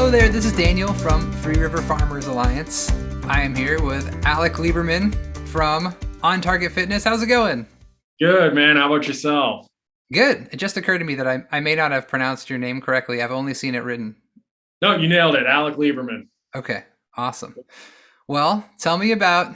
Hello there, this is Daniel from Free River Farmers Alliance. I am here with Alec Liberman from On Target Fitness. How's it going? Good, man. How about yourself? Good. It just occurred to me that I may not have pronounced your name correctly. I've only seen it written. No, you nailed it. Alec Liberman. Okay, awesome. Well, tell me about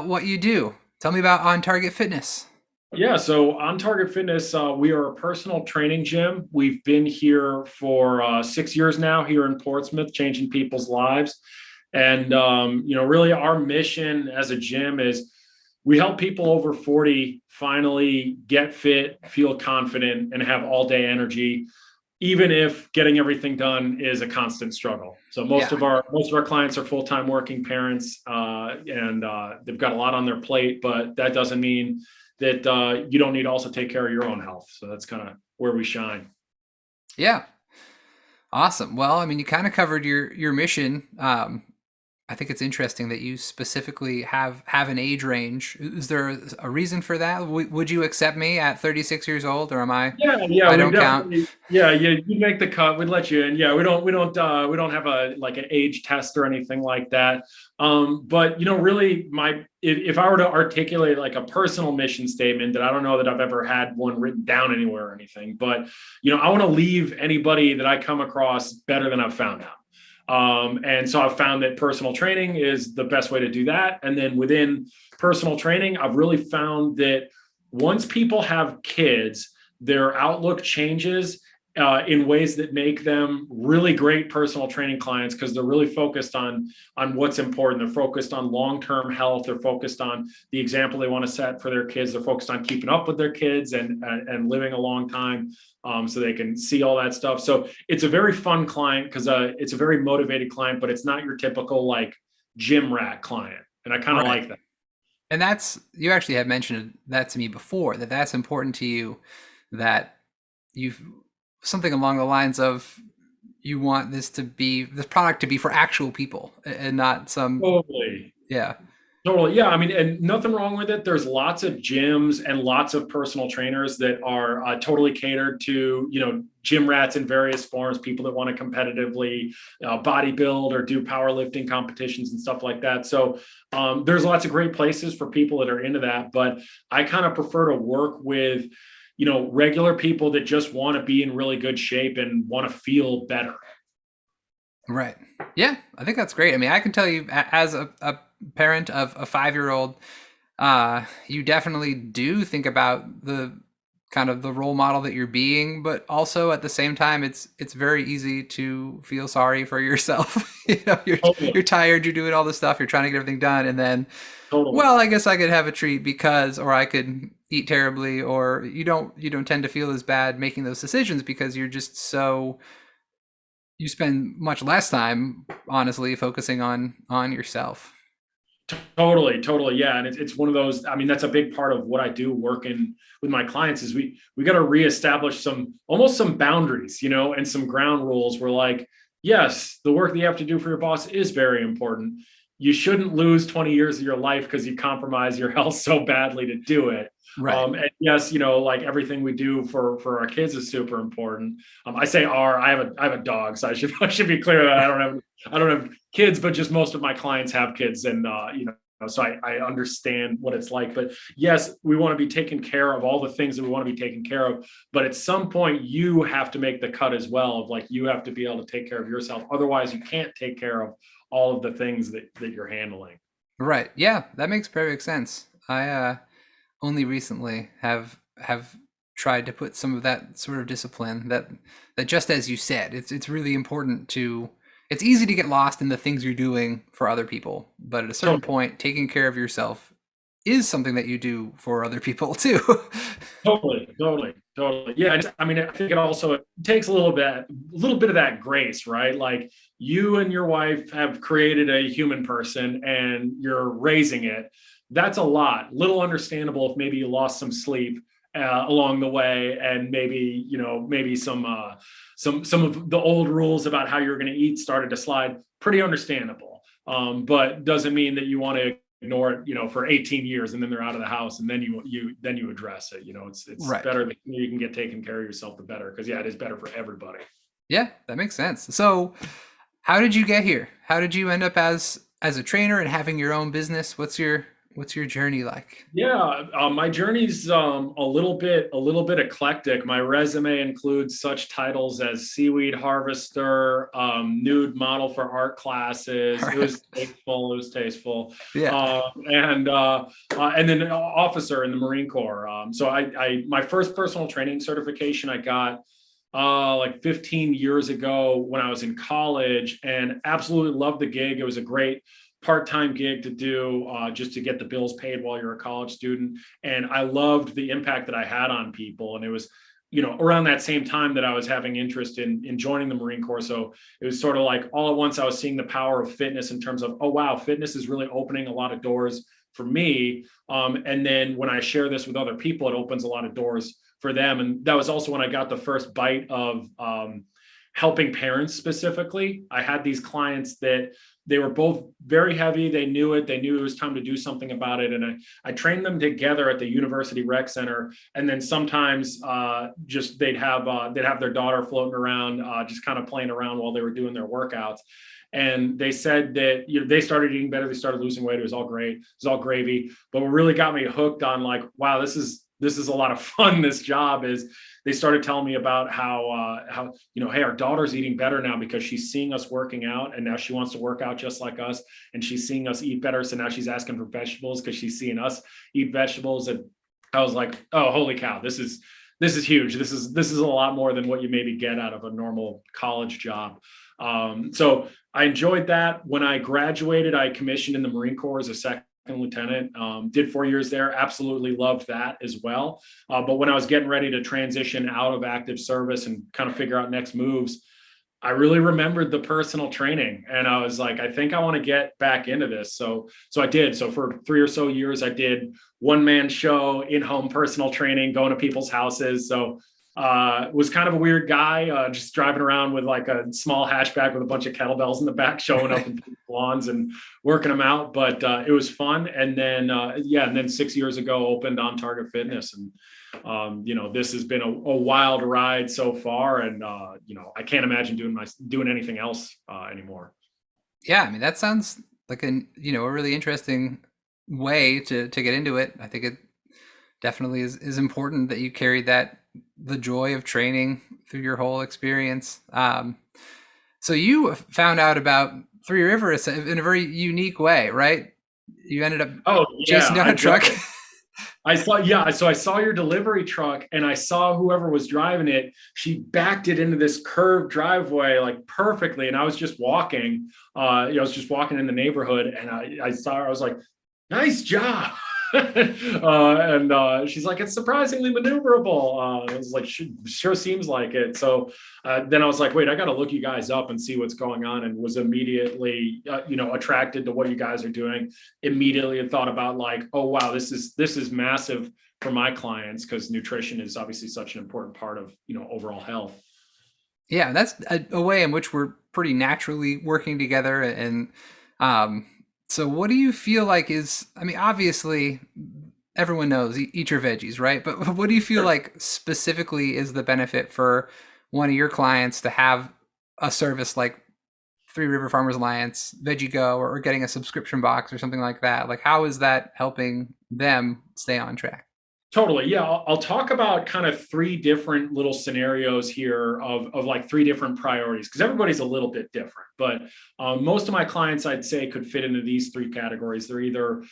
what you do. Tell me about On Target Fitness. Yeah, so on Target Fitness, we are a personal training gym. We've been here for 6 years now here in Portsmouth, changing people's lives. And, really our mission as a gym is we help people over 40 finally get fit, feel confident, and have all day energy, even if getting everything done is a constant struggle. So most Yeah. of our clients are full-time working parents, and they've got a lot on their plate, but that doesn't mean that you don't need to also take care of your own health. So that's kind of where we shine. Yeah. Awesome. Well, I mean, you kind of covered your mission. I think it's interesting that you specifically have an age range. Is there a reason for that? Would you accept me at 36 years old, or am I? Yeah, I we don't count. definitely, yeah, you make the cut. We'd let you in. Yeah, we don't have a like an age test or anything like that. But really, if I were to articulate like a personal mission statement, that I don't know that I've ever had one written down anywhere or anything, but I want to leave anybody that I come across better than I've found them. And so I've found that personal training is the best way to do that. And then within personal training, I've really found that once people have kids, their outlook changes in ways that make them really great personal training clients, because they're really focused on what's important. They're focused on long-term health. They're focused on the example they want to set for their kids. They're focused on keeping up with their kids and living a long time, so they can see all that stuff. So it's a very fun client because it's a very motivated client, but it's not your typical like gym rat client. And I kind of Right. like that. And you actually have mentioned that to me before, that's important to you, that you've something along the lines of you want this product to be for actual people and not some, Totally. yeah. Totally. Yeah. I mean, and nothing wrong with it. There's lots of gyms and lots of personal trainers that are totally catered to, gym rats in various forms, people that want to competitively bodybuild or do powerlifting competitions and stuff like that. So there's lots of great places for people that are into that. But I kind of prefer to work with, regular people that just want to be in really good shape and want to feel better. Right. Yeah, I think that's great. I mean, I can tell you as a parent of a 5-year-old, you definitely do think about the kind of the role model that you're being, but also at the same time, it's very easy to feel sorry for yourself. You're Totally. tired, you're doing all this stuff, you're trying to get everything done, and then, Totally. well, I guess I could have a treat because, or I could eat terribly, or you don't tend to feel as bad making those decisions because you're just so you spend much less time honestly focusing on yourself. Totally. Yeah. And it's one of those, I mean, that's a big part of what I do working with my clients is we got to reestablish almost some boundaries, and some ground rules where like, yes, the work that you have to do for your boss is very important. You shouldn't lose 20 years of your life because you compromise your health so badly to do it. Right. And yes, like everything we do for our kids is super important. I say I have a dog, so I should be clear that I don't have kids, but just most of my clients have kids, and so I understand what it's like. But yes, we want to be taking care of all the things that we want to be taken care of. But at some point, you have to make the cut as well. Of like you have to be able to take care of yourself. Otherwise, you can't take care of all of the things that you're handling. Right. Yeah, that makes perfect sense. I only recently have tried to put some of that sort of discipline that just as you said, it's really important to it's easy to get lost in the things you're doing for other people, but at a certain So point, taking care of yourself is something that you do for other people too. totally. Yeah, I mean, I think it takes a little bit of that grace, right? Like you and your wife have created a human person, and you're raising it. That's a lot. Little understandable if maybe you lost some sleep along the way, and maybe some of the old rules about how you're going to eat started to slide. Pretty understandable, but doesn't mean that you want to ignore it, for 18 years, and then they're out of the house, and then you address it. It's Right. better that you can get taken care of yourself, the better, because yeah, it is better for everybody. Yeah, that makes sense. So How did you get here? How did you end up as a trainer and having your own business? What's your journey like? Yeah, my journey's a little bit eclectic. My resume includes such titles as seaweed harvester, nude model for art All classes. It right. was tasteful. It was tasteful, Yeah. and then an officer in the Marine Corps. My first personal training certification I got like 15 years ago when I was in college, and absolutely loved the gig. It was a great part-time gig to do just to get the bills paid while you're a college student, and I loved the impact that I had on people. And it was, around that same time that I was having interest in joining the Marine Corps. So it was sort of like all at once I was seeing the power of fitness in terms of, oh wow, fitness is really opening a lot of doors for me. And then when I share this with other people, it opens a lot of doors for them. And that was also when I got the first bite of helping parents specifically. I had these clients that they were both very heavy. They knew it. They knew it was time to do something about it. And I trained them together at the University Rec Center. And then sometimes just they'd have their daughter floating around, just kind of playing around while they were doing their workouts. And they said that they started eating better. They started losing weight. It was all great. It was all gravy. But what really got me hooked on like, wow, this is a lot of fun. This job is. They started telling me about how hey, our daughter's eating better now because she's seeing us working out, and now she wants to work out just like us, and she's seeing us eat better. So now she's asking for vegetables because she's seeing us eat vegetables. And I was like, oh, holy cow, this is huge. This is a lot more than what you maybe get out of a normal college job. So I enjoyed that. When I graduated, I commissioned in the Marine Corps as a second lieutenant. Did 4 years there. Absolutely loved that as well. But when I was getting ready to transition out of active service and kind of figure out next moves, I really remembered the personal training, and I was like, I think I want to get back into this. So I did. So for 3 or so years, I did one man show, in home personal training, going to people's houses. So was kind of a weird guy, just driving around with like a small hatchback with a bunch of kettlebells in the back, showing up in people's lawns and working them out. But it was fun. And then and then 6 years ago, opened On Target Fitness, and this has been a wild ride so far, and I can't imagine doing anything else anymore. Yeah, I mean that sounds like a really interesting way to get into it. I think it definitely is important that you carried the joy of training through your whole experience. So you found out about Three Rivers in a very unique way, right? You ended up Oh chasing yeah, down a truck. so I saw your delivery truck, and I saw whoever was driving it. She backed it into this curved driveway like perfectly, and I was just walking. I was just walking in the neighborhood, and I saw her. I was like, "Nice job." And she's like, "It's surprisingly maneuverable." I was like, "Sure seems like it." So then I was like, "Wait, I got to look you guys up and see what's going on," and was immediately, attracted to what you guys are doing. Immediately thought about like, "Oh wow, this is massive for my clients," because nutrition is obviously such an important part of overall health. Yeah, that's a way in which we're pretty naturally working together. And um, so, what do you feel like is? I mean, obviously, everyone knows eat your veggies, right? But what do you feel Sure. like specifically is the benefit for one of your clients to have a service like Three River Farmers Alliance, Veggie Go, or getting a subscription box or something like that? Like, how is that helping them stay on track? Totally. Yeah. I'll talk about kind of three different little scenarios here of like three different priorities, because everybody's a little bit different. But most of my clients, I'd say, could fit into these three categories. They're either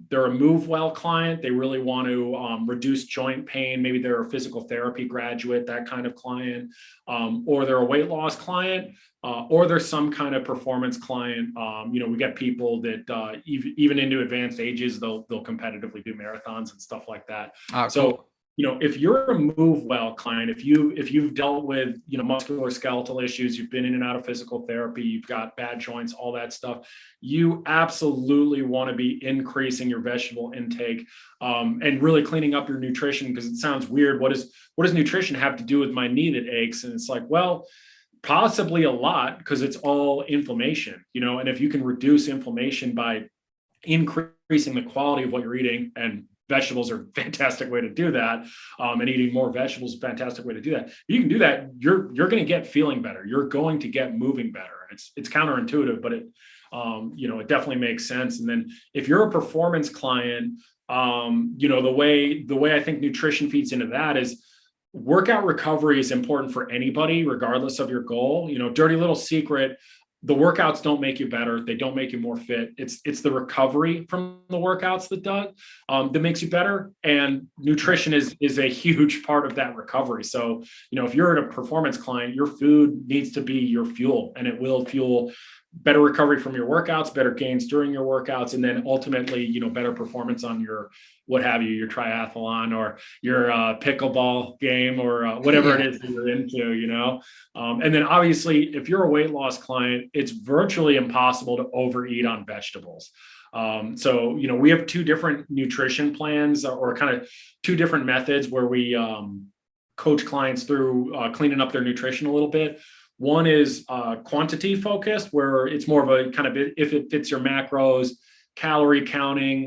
they're a move well client. They really want to reduce joint pain. Maybe they're a physical therapy graduate, that kind of client, or they're a weight loss client, or there's some kind of performance client. We get people that even into advanced ages, they'll competitively do marathons and stuff like that. Oh, So cool. if you're a move well client, if you've dealt with muscular skeletal issues, you've been in and out of physical therapy, you've got bad joints, all that stuff, you absolutely want to be increasing your vegetable intake, and really cleaning up your nutrition. Because it sounds weird. What does nutrition have to do with my knee that aches? And it's like, well, possibly a lot, because it's all inflammation, and if you can reduce inflammation by increasing the quality of what you're eating, and vegetables are a fantastic way to do that, and eating more vegetables is a fantastic way to do that. If you can do that, you're going to get feeling better, you're going to get moving better. It's counterintuitive, but it definitely makes sense. And then if you're a performance client, the way I think nutrition feeds into that is workout recovery is important for anybody, regardless of your goal. Dirty little secret, the workouts don't make you better. They don't make you more fit. It's the recovery from the workouts that makes you better. And nutrition is a huge part of that recovery. So, if you're a performance client, your food needs to be your fuel, and it will fuel better recovery from your workouts, better gains during your workouts, and then ultimately, better performance on your, what have you, your triathlon or your pickleball game or whatever it is that you're into, and then obviously, if you're a weight loss client, it's virtually impossible to overeat on vegetables. So, we have two different nutrition plans, or kind of two different methods where we coach clients through cleaning up their nutrition a little bit. One is quantity focused, where it's more of a kind of, if it fits your macros, calorie counting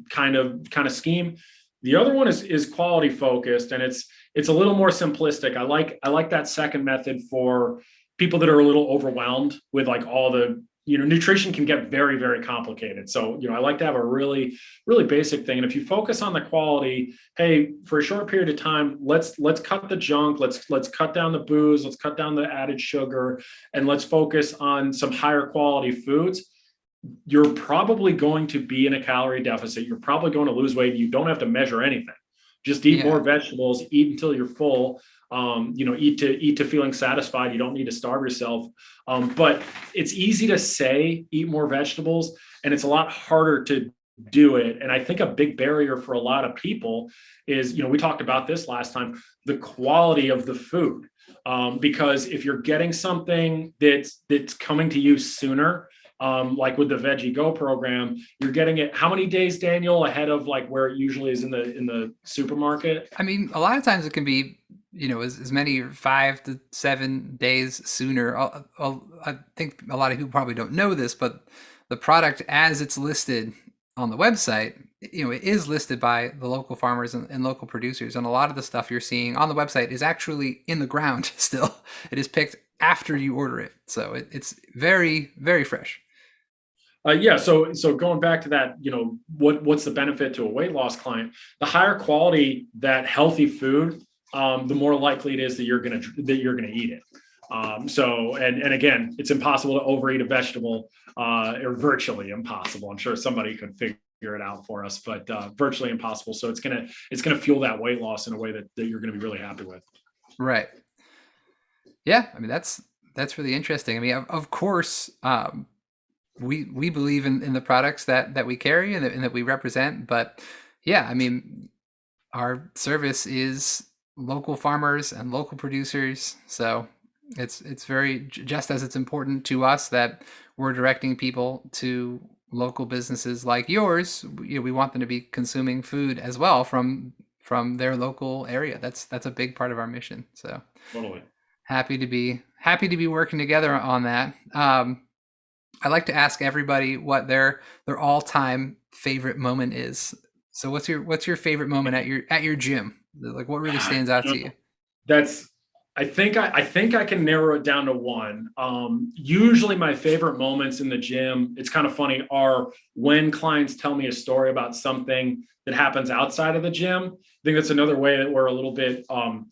kind of scheme. The other one is quality focused, and it's a little more simplistic. I like that second method for people that are a little overwhelmed with like all the, nutrition can get very, very complicated. So, I like to have a really, really basic thing. And if you focus on the quality, hey, for a short period of time, let's cut the junk, let's cut down the booze, let's cut down the added sugar, and let's focus on some higher quality foods. You're probably going to be in a calorie deficit. You're probably going to lose weight. You don't have to measure anything. Just eat more vegetables, eat until you're full. Eat to feeling satisfied. You don't need to starve yourself. But it's easy to say, eat more vegetables, and it's a lot harder to do it. And I think a big barrier for a lot of people is, we talked about this last time, the quality of the food. Because if you're getting something that's coming to you sooner, like with the Veggie Go program, you're getting it how many days, Daniel, ahead of like where it usually is in the supermarket? I mean, a lot of times it can be, as many 5 to 7 days sooner. I think a lot of people probably don't know this, but the product as it's listed on the website, it is listed by the local farmers and local producers. And a lot of the stuff you're seeing on the website is actually in the ground still. It is picked after you order it. So it's very, very fresh. So going back to that, what's the benefit to a weight loss client? The higher quality that healthy food, the more likely it is that you're gonna eat it. And again, it's impossible to overeat a vegetable, or virtually impossible. I'm sure somebody could figure it out for us, but virtually impossible. So it's gonna fuel that weight loss in a way that you're gonna be really happy with. Right. Yeah, I mean that's really interesting. I mean, of course, we believe in the products that we carry and that we represent, but yeah, I mean, our service is local farmers and local producers, so it's very, just as it's important to us that we're directing people to local businesses like yours. We want them to be consuming food as well from their local area. That's a big part of our mission. So Totally. happy to be working together on that. I like to ask everybody what their all-time favorite moment is. So what's your favorite moment at your gym? Like, what really stands out to you? I think I can narrow it down to one. Usually my favorite moments in the gym, it's kind of funny, are when clients tell me a story about something that happens outside of the gym. I think that's another way that we're a little bit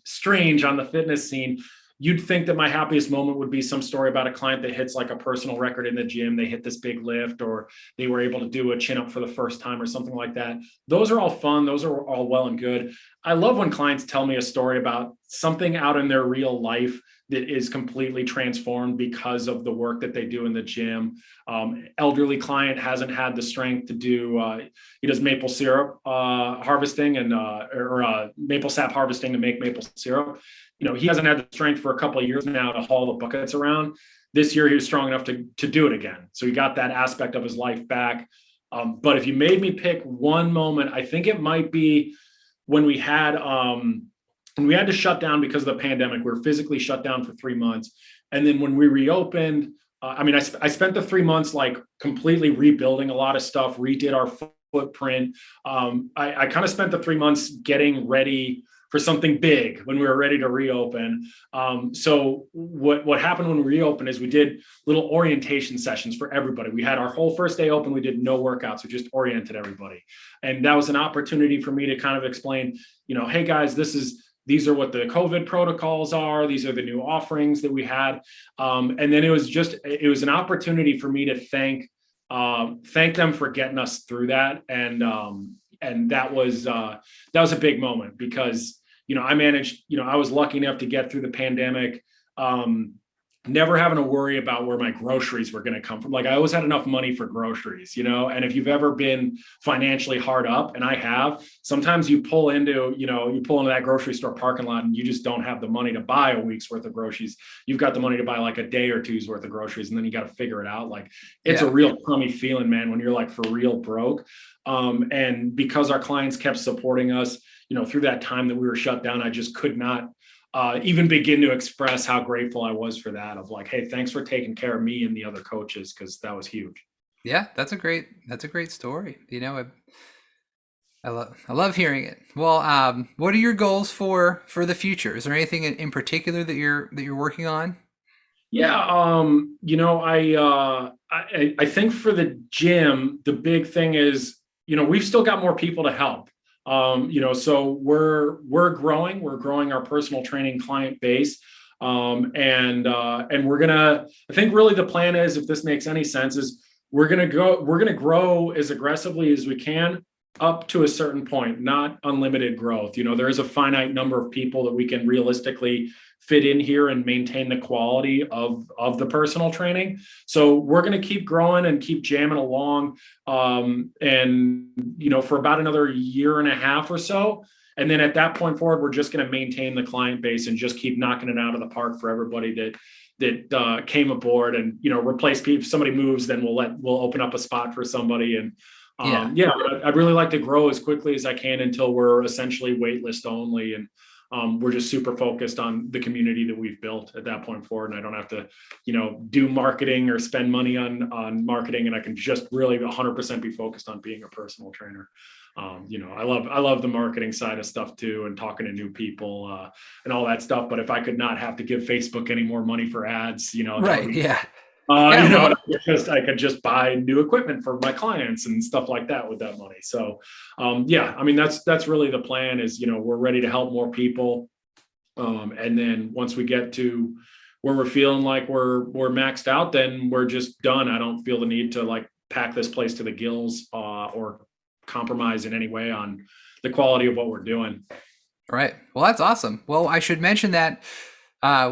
strange on the fitness scene. You'd think that my happiest moment would be some story about a client that hits like a personal record in the gym. They hit this big lift, or they were able to do a chin up for the first time or something like that. Those are all fun. Those are all well and good. I love when clients tell me a story about something out in their real life that is completely transformed because of the work that they do in the gym. Elderly client hasn't had the strength to do, he does maple syrup harvesting and or maple sap harvesting to make maple syrup. He hasn't had the strength for a couple of years now to haul the buckets around. This year, he was strong enough to do it again. So he got that aspect of his life back. But if you made me pick one moment, I think it might be when we had to shut down because of the pandemic. We were physically shut down for 3 months. And then when we reopened, I spent the 3 months like completely rebuilding a lot of stuff, redid our footprint. I kind of spent the 3 months getting ready for something big when we were ready to reopen. So what happened when we reopened is we did little orientation sessions for everybody. We had our whole first day open. We did no workouts. We just oriented everybody. And that was an opportunity for me to kind of explain, hey guys, these are what the COVID protocols are. These are the new offerings that we had. And then it was an opportunity for me to thank them for getting us through that. And that was a big moment because, I managed, I was lucky enough to get through the pandemic, never having to worry about where my groceries were going to come from. Like I always had enough money for groceries, and if you've ever been financially hard up, and I have, sometimes you pull into that grocery store parking lot and you just don't have the money to buy a week's worth of groceries. You've got the money to buy like a day or two's worth of groceries. And then you got to figure it out. Like it's a real crummy feeling, man, when you're like for real broke. And because our clients kept supporting us, through that time that we were shut down, I just could not even begin to express how grateful I was for that, of like, hey, thanks for taking care of me and the other coaches, because that was huge. Yeah, that's a great story. I love hearing it. Well, what are your goals for the future? Is there anything in particular that you're working on? Yeah, I think for the gym, the big thing is, we've still got more people to help. So we're growing our personal training client base. And we're gonna, I think really the plan is, if this makes any sense, is we're gonna grow as aggressively as we can up to a certain point, not unlimited growth. There is a finite number of people that we can realistically fit in here and maintain the quality of the personal training. So we're going to keep growing and keep jamming along. And, for about another year and a half or so. And then at that point forward, we're just going to maintain the client base and just keep knocking it out of the park for everybody that came aboard, and, replace people. If somebody moves, then we'll open up a spot for somebody. And I'd really like to grow as quickly as I can until we're essentially waitlist only. And we're just super focused on the community that we've built at that point forward. And I don't have to, do marketing or spend money on marketing. And I can just really 100% be focused on being a personal trainer. I love the marketing side of stuff too, and talking to new people and all that stuff. But if I could not have to give Facebook any more money for ads, right. I could just buy new equipment for my clients and stuff like that with that money. So, that's really the plan is, we're ready to help more people. And then once we get to where we're feeling like we're maxed out, then we're just done. I don't feel the need to like pack this place to the gills or compromise in any way on the quality of what we're doing. Right. Well, that's awesome. Well, I should mention that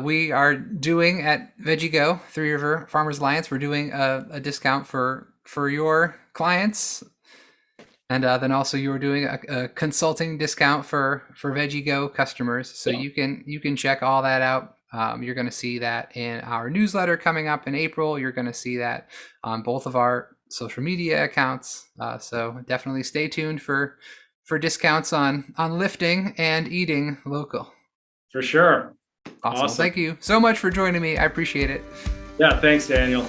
we are doing at Veggie Go, Three River Farmers Alliance, we're doing a discount for your clients. And then also you were doing a consulting discount for Veggie Go customers. So you can check all that out. You're going to see that in our newsletter coming up in April. You're going to see that on both of our social media accounts. So definitely stay tuned for discounts on lifting and eating local. For sure. Awesome. Thank you so much for joining me. I appreciate it. Yeah, thanks, Daniel.